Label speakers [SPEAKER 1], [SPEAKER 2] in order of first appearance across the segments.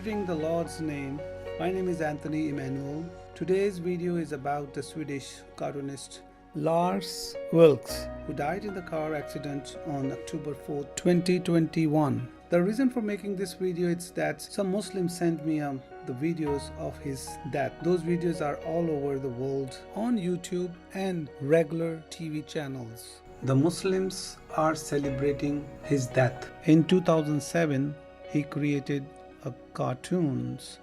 [SPEAKER 1] Greeting the Lord's name. My name is Anthony Emmanuel. Today's video is about the Swedish cartoonist Lars Vilks, who died in the car accident on October 4, 2021. The reason for making this video is that some Muslims sent me the videos of his death. Those videos are all over the world on YouTube and regular TV channels. The Muslims are celebrating his death. In 2007, he created cartoons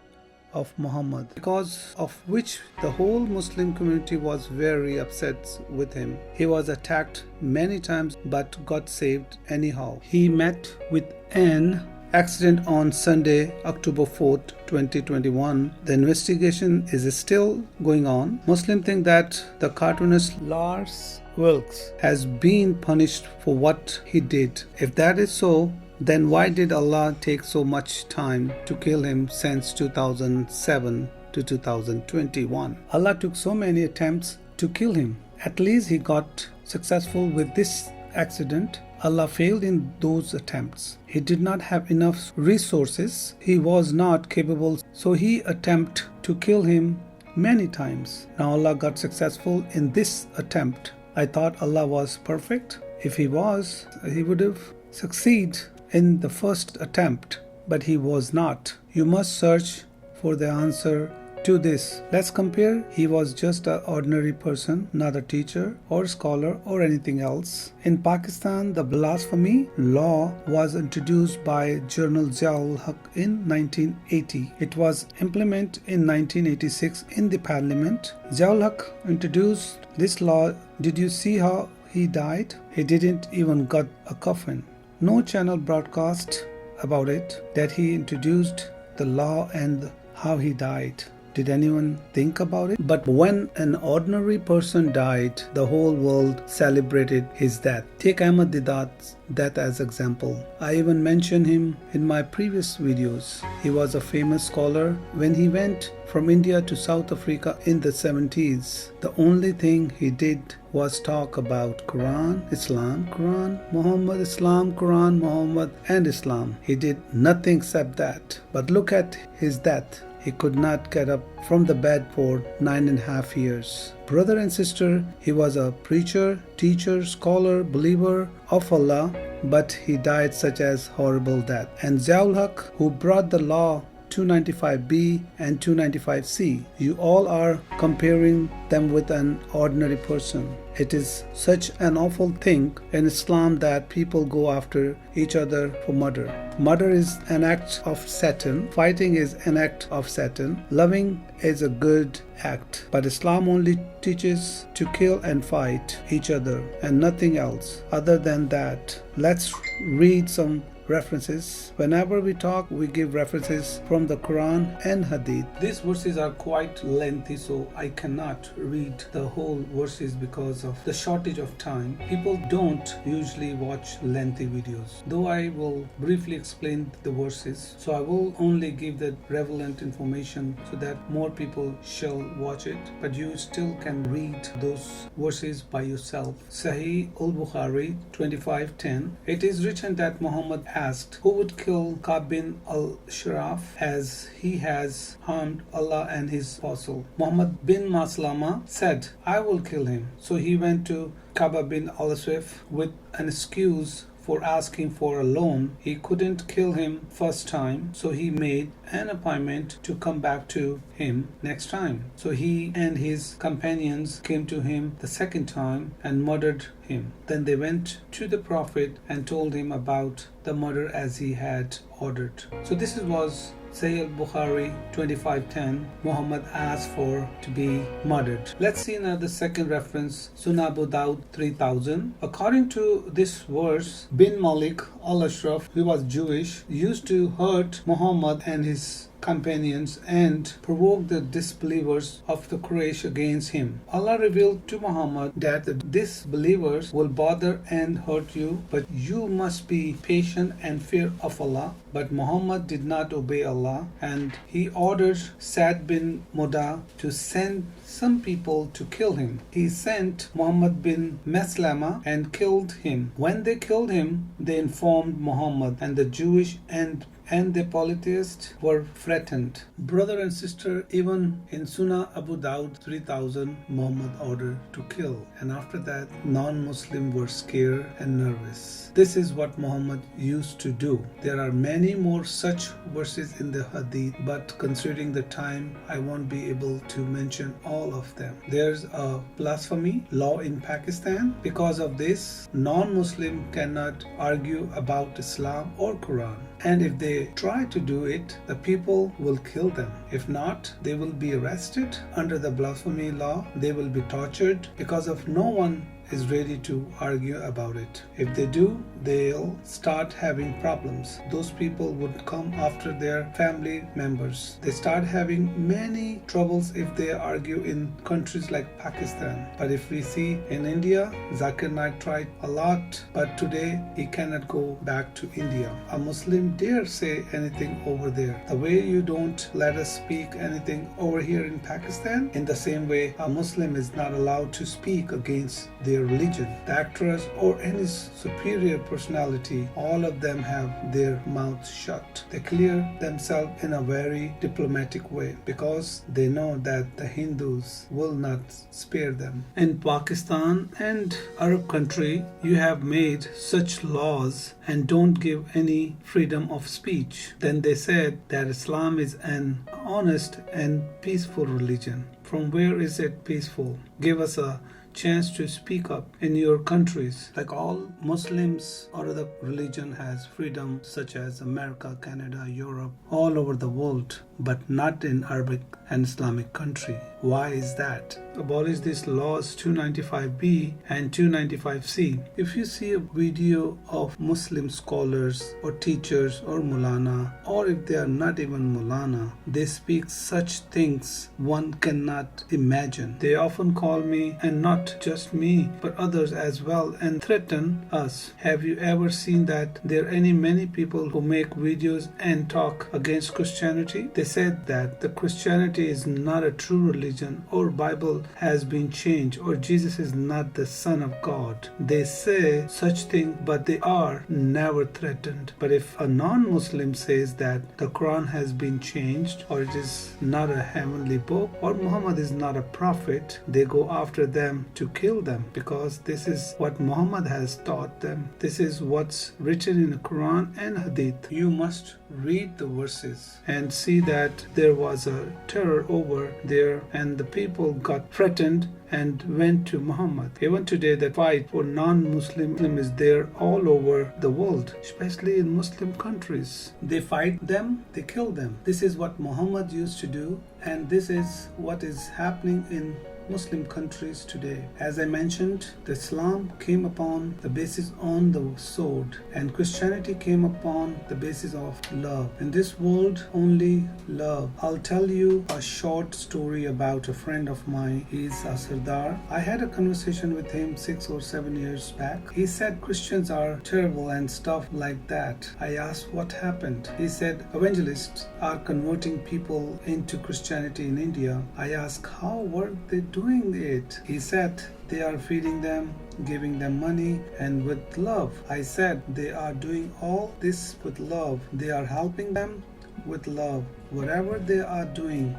[SPEAKER 1] of Muhammad, because of which the whole Muslim community was very upset with him. He was attacked many times but got saved anyhow. He met with an accident on Sunday, October 4th, 2021. The investigation is still going on. Muslims think that the cartoonist Lars Wilks has been punished for what he did. If that is so, then why did Allah take so much time to kill him since 2007 to 2021? Allah took so many attempts to kill him. At least he got successful with this accident. Allah failed in those attempts. He did not have enough resources. He was not capable, so he attempted to kill him many times. Now Allah got successful in this attempt. I thought Allah was perfect. If he was, he would have succeeded in the first attempt, but he was not. You must search for the answer to this. Let's compare. He was just an ordinary person, not a teacher or scholar or anything else. In Pakistan, the blasphemy law was introduced by General Ziaul-Haq in 1980. It was implemented in 1986 in the parliament. Ziaul-Haq introduced this law. Did you see how he died? He didn't even got a coffin. No channel broadcast about it, that he introduced the law and how he died. Did anyone think about it? But when an ordinary person died, the whole world celebrated his death. Take Ahmad Didat's death as example. I even mentioned him in my previous videos. He was a famous scholar. When he went from India to South Africa in the 70s, the only thing he did was talk about Quran, Islam, Quran, Muhammad, Islam, Quran, Muhammad and Islam. He did nothing except that. But look at his death. He could not get up from the bed for 9.5 years. Brother and sister, he was a preacher, teacher, scholar, believer of Allah, but he died such as horrible death. And Ziaul-Haq, who brought the law 295B and 295C, you all are comparing them with an ordinary person. It is such an awful thing in Islam that people go after each other for murder. Murder is an act of Satan. Fighting is an act of Satan. Loving is a good act. But Islam only teaches to kill and fight each other and nothing else other than that. Let's read some references. Whenever we talk, we give references from the Quran and Hadith. These verses are quite lengthy, so I cannot read the whole verses because of the shortage of time. People don't usually watch lengthy videos, though I will briefly explain the verses. So I will only give the relevant information so that more people shall watch it, but you still can read those verses by yourself. Sahih al-Bukhari 25:10. It is written that Muhammad asked, who would kill Ka'b bin al-Sharaf as he has harmed Allah and his apostle? Muhammad bin Maslama said, I will kill him. So he went to Ka'b bin al-Ashraf with an excuse for asking for a loan. He couldn't kill him first time, so he made an appointment to come back to him next time. So he and his companions came to him the second time and murdered him. Then they went to the Prophet and told him about the murder as he had ordered. So this was Sahih al-Bukhari 25:10. Muhammad asked for to be murdered. Let's see now the second reference, Sunan Abu Dawud 3000. According to this verse, bin Malik al-Ashraf, who was Jewish, used to hurt Muhammad and his companions and provoke the disbelievers of the Quraysh against him. Allah revealed to Muhammad that the disbelievers will bother and hurt you, but you must be patient and fear of Allah. But Muhammad did not obey Allah, and he ordered Sa'd bin Muda to send some people to kill him. He sent Muhammad bin Maslama and killed him. When they killed him, they informed Muhammad and the Jewish and and the polytheists were threatened. Brother and sister, even in Sunnah Abu Dawud 3000, Muhammad ordered to kill, and after that non-Muslim were scared and nervous. This is what Muhammad used to do. There are many more such verses in the Hadith, but considering the time, I won't be able to mention all of them. There's a blasphemy law in Pakistan. Because of this, non-Muslim cannot argue about Islam or Quran. And if they try to do it, the people will kill them. If not, they will be arrested under the blasphemy law. They will be tortured because of no one is ready to argue about it. If they do, they'll start having problems. Those people would come after their family members. They start having many troubles if they argue in countries like Pakistan. But if we see in India, Zakir Naik tried a lot, but today he cannot go back to India. A Muslim dare say anything over there. The way you don't let us speak anything over here in Pakistan, in the same way a Muslim is not allowed to speak against their religion. The actors or any superior personality, all of them have their mouths shut. They clear themselves in a very diplomatic way because they know that the Hindus will not spare them. In Pakistan and Arab country, you have made such laws and don't give any freedom of speech. Then they said that Islam is an honest and peaceful religion. From where is it peaceful? Give us a chance to speak up in your countries. Like all Muslims or other religion has freedom, such as America, Canada, Europe, all over the world, but not in Arabic and Islamic country. Why is that? Abolish these laws 295B and 295C. If you see a video of Muslim scholars or teachers or Mulana, or if they are not even Mulana, they speak such things one cannot imagine. They often call me, and not just me, but others as well, and threaten us. Have you ever seen that there are many people who make videos and talk against Christianity? They said that the Christianity is not a true religion, or Bible has been changed, or Jesus is not the Son of God. They say such things, but they are never threatened. But if a non-Muslim says that the Quran has been changed, or it is not a heavenly book, or Muhammad is not a prophet, they go after them to kill them, because this is what Muhammad has taught them. This is what's written in the Quran and Hadith. You must read the verses and see that there was a terror over there, and the people got threatened and went to Muhammad. Even today, the fight for non-Muslim is there all over the world, especially in Muslim countries. They fight them, they kill them. This is what Muhammad used to do, and this is what is happening in Muslim countries today. As I mentioned, the Islam came upon the basis on the sword, and Christianity came upon the basis of love. In this world, only love. I'll tell you a short story about a friend of mine. He's a Sardar. I had a conversation with him 6 or 7 years back. He said Christians are terrible and stuff like that. I asked what happened. He said evangelists are converting people into Christianity in India. I asked how were they doing it? He said they are feeding them, giving them money, and with love. I said they are doing all this with love. They are helping them with love. Whatever they are doing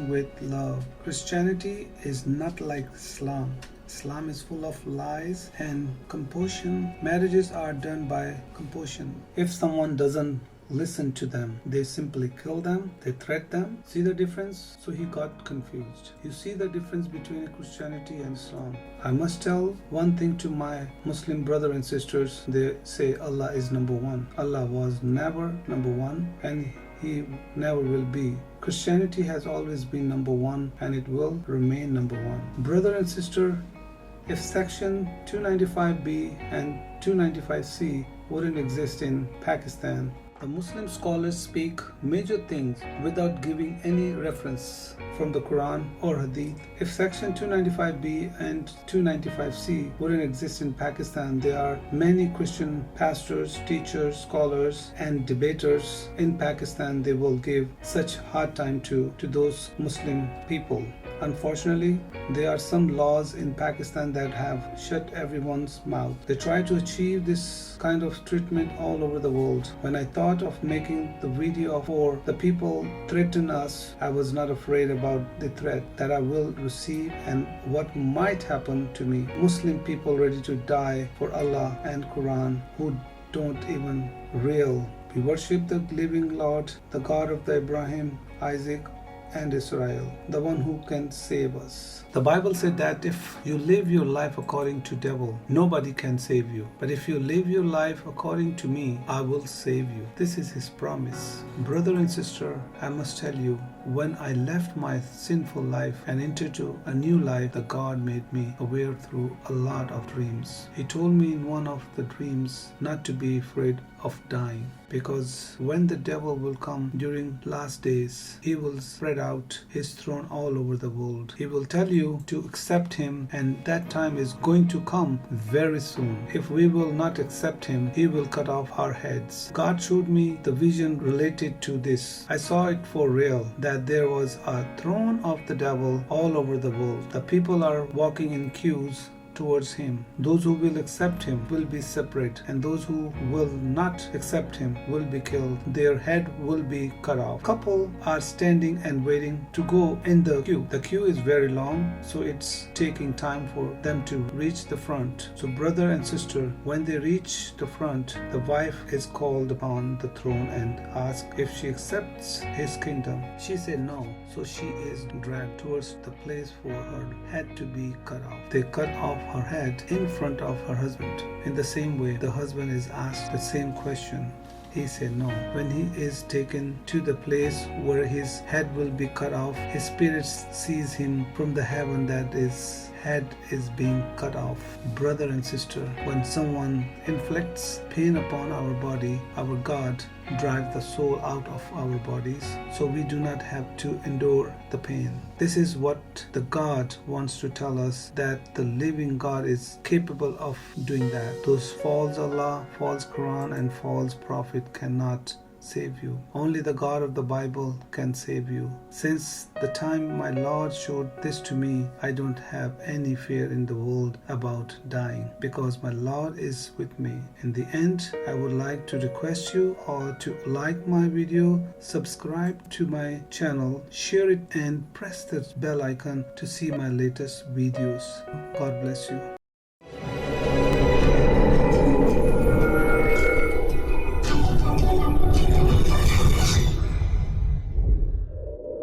[SPEAKER 1] with love. Christianity is not like Islam. Islam is full of lies and compulsion. Marriages are done by compulsion. If someone doesn't listen to them, they simply kill them, they threat them. See the difference? So he got confused. You see the difference between Christianity and Islam. I must tell one thing to my Muslim brother and sisters. They say Allah is number one. Allah was never number one, and He never will be. Christianity has always been number one, and it will remain number one. Brother and sister, if section 295B and 295C wouldn't exist in Pakistan, the Muslim scholars speak major things without giving any reference from the Quran or Hadith. If section 295B and 295C wouldn't exist in Pakistan, there are many Christian pastors, teachers, scholars, and debaters in Pakistan. They will give such hard time to those Muslim people. Unfortunately, there are some laws in Pakistan that have shut everyone's mouth. They try to achieve this kind of treatment all over the world. When I thought of making the video for the people threaten us, I was not afraid about the threat that I will receive and what might happen to me. Muslim people ready to die for Allah and Quran who don't even real. We worship the living Lord, the God of the Abraham, Isaac, and Israel, the one who can save us. The Bible said that if you live your life according to devil, nobody can save you. But if you live your life according to me, I will save you. This is his promise. Brother and sister, I must tell you, when I left my sinful life and entered a new life, the God made me aware through a lot of dreams. He told me in one of the dreams not to be afraid of dying, because when the devil will come during last days, he will spread out his throne all over the world. He will tell you to accept him, and that time is going to come very soon. If we will not accept him, he will cut off our heads. God showed me the vision related to this. I saw it for real, that there was a throne of the devil all over the world. The people are walking in queues towards him. Those who will accept him will be separate, and those who will not accept him will be killed. Their head will be cut off. Couple are standing and waiting to go in the queue. The queue is very long, so it's taking time for them to reach the front. So brother and sister, when they reach the front, the wife is called upon the throne and asked if she accepts his kingdom. She said no, so she is dragged towards the place for her head to be cut off. They cut off her head in front of her husband. In the same way, the husband is asked the same question. He said no. When he is taken to the place where his head will be cut off, his spirit sees him from the heaven that his head is being cut off. Brother and sister, when someone inflicts pain upon our body, our God drives the soul out of our bodies, so we do not have to endure the pain. This is what the God wants to tell us, that the living God is capable of doing that. Those false Allah, false Quran, and false Prophet cannot save you. Only the God of the Bible can save you. Since the time my Lord showed this to me, I don't have any fear in the world about dying, because my Lord is with me. In the end, I would like to request you all to like my video, subscribe to my channel, share it, and press the bell icon to see my latest videos. God bless you.